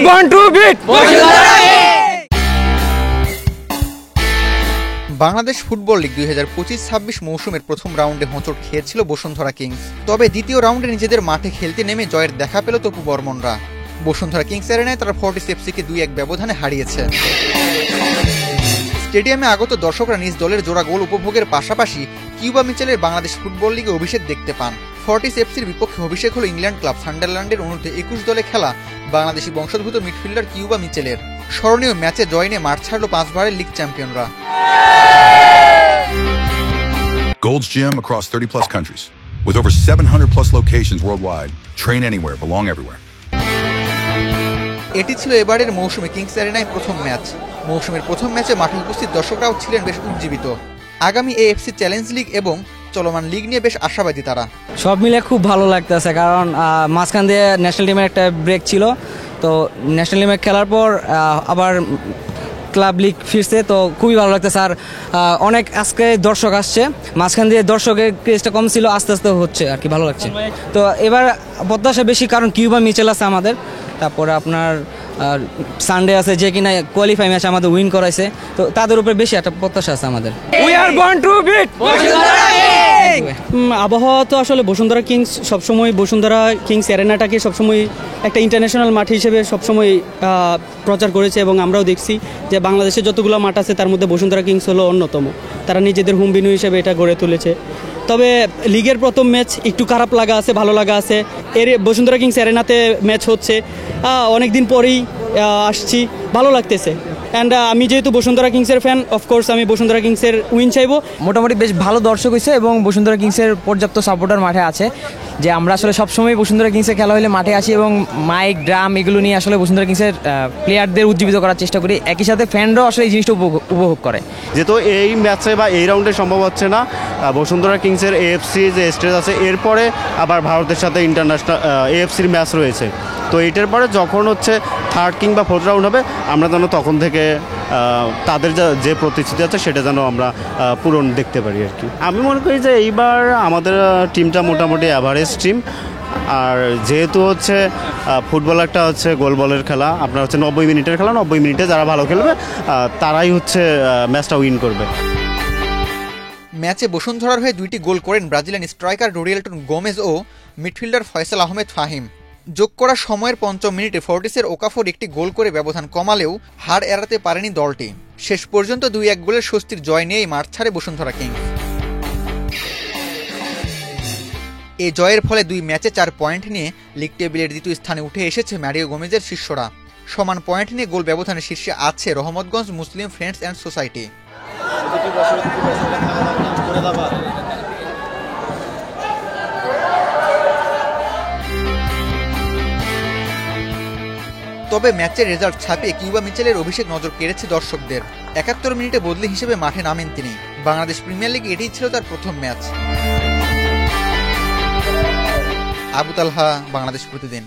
are born to beat Bangladesh football league 2025-26 মৌসুমের প্রথম রাউন্ডে হোঁচট খেয়েছিল বসুন্ধরা কিংস। তবে দ্বিতীয় রাউন্ডে নিজেদের মাঠে খেলতে নেমে জয়ের দেখা পেল তপু বর্মনরা। বসুন্ধরা কিংস অ্যারেনায় তারা ফর্টিস এফসিকে 2-1 ব্যবধানে হারিয়েছে। স্টেডিয়ামে আগত দর্শকরা নিজ দলের জোড়া গোল উপভোগের পাশাপাশি কিউবা মিচেলের বাংলাদেশ ফুটবল লিগে অভিষেক দেখতে পান। ফর্টিস এফসির বিপক্ষে অভিষেক হল ইংল্যান্ড ক্লাব সান্ডারল্যান্ডের অনুর্ধে 21 দলে খেলা বাংলাদেশি বংশোদ্ভূত মিডফিল্ডার কিউবা মিচেলের। স্মরণীয় ম্যাচে জয় নিয়ে মাঠ ছাড়ল 5 বারের league চ্যাম্পিয়নরা। Gold's Gym across 30+ countries with over 700+ locations worldwide. Train anywhere, belong everywhere. এটি ছিল এবারের মৌসুমে কিংস অ্যারেনায় প্রথম ম্যাচ। মৌসুমের প্রথম ম্যাচে মাঠে উপস্থিত দর্শকরাও ছিলেন বেশ উজ্জীবিত। আগামী এএফসি চ্যালেঞ্জ লিগ এবং চলমান লিগ নিয়ে বেশ আশাবাদী তারা। সব মিলে খুব ভালো লাগতেছে, কারণ মাঝখান দিয়ে ন্যাশনাল টিমের একটা ব্রেক ছিল, তো ন্যাশনাল টিমে খেলার পর আবার ক্লাব লিগ ফিরছে, তো খুবই ভালো লাগতেছে। আর অনেক আজকে দর্শক আসছে, মাঝখান দিয়ে দর্শকের ক্রেজটা কম ছিল, আস্তে আস্তে হচ্ছে আর কি, ভালো লাগছে। তো এবার প্রত্যাশা বেশি, কারণ কিউবা মিচেল আছে আমাদের, তারপরে আপনার সানডে আছে যে কিনা কোয়ালিফাই ম্যাচ আমাদের উইন করাইছে, তো তাদের উপরে বেশি একটা প্রত্যাশা আছে আমাদের। We are born to beat. আবহাওয়া তো আসলে বসুন্ধরা কিংস সবসময়, বসুন্ধরা কিংস অ্যারেনাটাকে সবসময় একটা ইন্টারন্যাশনাল মাঠ হিসেবে সবসময় প্রচার করেছে, এবং আমরাও দেখছি যে বাংলাদেশে যতগুলো মাঠ আছে তার মধ্যে বসুন্ধরা কিংস হলো অন্যতম। তারা নিজেদের হোম ভেন্যু হিসেবে এটা গড়ে তুলেছে। তবে লিগের প্রথম ম্যাচ একটু খারাপ লাগা আছে, ভালো লাগা আছে। এর বসুন্ধরা কিংস অ্যারেনাতে ম্যাচ হচ্ছে, অনেক দিন পরেই আসছি, ভালো লাগতেছে। অ্যান্ড আমি যেহেতু বসুন্ধরা কিংসের ফ্যান, অফকোর্স আমি বসুন্ধরা কিংসের উইন চাইবো। মোটামুটি বেশ ভালো দর্শক হয়েছে এবং বসুন্ধরা কিংসের পর্যাপ্ত সাপোর্টার মাঠে আছে, যে আমরা আসলে সবসময় বসুন্ধরা কিংসের খেলা হলে মাঠে আসি এবং মাইক ড্রাম এগুলো নিয়ে আসলে বসুন্ধরা কিংসের প্লেয়ারদের উজ্জীবিত করার চেষ্টা করি। একই সাথে ফ্যানরাও আসলে এই জিনিসটা উপভোগ করে। যেহেতু এই ম্যাচে বা এই রাউন্ডে সম্ভব হচ্ছে না, বসুন্ধরা কিংসের এএফসি যে স্টেজ আছে, এরপরে আবার ভারতের সাথে ইন্টারন্যাশনাল এএফসির ম্যাচ রয়েছে, তো এইটার পরে যখন হচ্ছে থার্ড কিংবা ফোর্থ রাউন্ড হবে, আমরা যেন তখন থেকে তাদের যে প্রতিশ্রুতি আছে সেটা যেন আমরা পূরণ দেখতে পারি আর কি। আমি মনে করি যে এইবার আমাদের টিমটা মোটামুটি অ্যাভারেজ টিম। আর যেহেতু হচ্ছে ফুটবল একটা হচ্ছে গোল বলের খেলা, আপনার হচ্ছে 90 মিনিটের খেলা, 90 মিনিটে যারা ভালো খেলবে তারাই হচ্ছে ম্যাচটা উইন করবে। ম্যাচে বসুন্ধরার হয়ে 2টি গোল করেন ব্রাজিলিয়ান স্ট্রাইকার রোরিয়েলটন গোমেজ ও মিডফিল্ডার ফয়সাল আহমেদ ফাহিম। যোগ করা সময়ের 5ম মিনিটে ফর্টিসের ওকাফোর একটি গোল করে ব্যবধান কমালেও হার এড়াতে পারেনি দলটি। শেষ পর্যন্ত 2-1 গোলের স্বস্তির জয় নিয়েই মাঠ ছাড়ে বসুন্ধরা কিংস। এই জয়ের ফলে 2 ম্যাচে 4 পয়েন্ট নিয়ে লিগ টেবিলের দ্বিতীয় স্থানে উঠে এসেছে ম্যারিও গোমেজের শিষ্যরা। সমান পয়েন্ট নিয়ে গোল ব্যবধানে শীর্ষে আছে রহমতগঞ্জ মুসলিম ফ্রেন্ডস অ্যান্ড সোসাইটি। তবে ম্যাচের রেজাল্ট ছাপিয়ে কিউবা মিচেলের অভিষেক নজর কেড়েছে দর্শকদের। 71 মিনিটে বদলি হিসেবে মাঠে নামেন তিনি। বাংলাদেশ প্রিমিয়ার লিগে এটিই ছিল তার প্রথম ম্যাচ। আবু তালহা, বাংলাদেশ প্রতিদিন।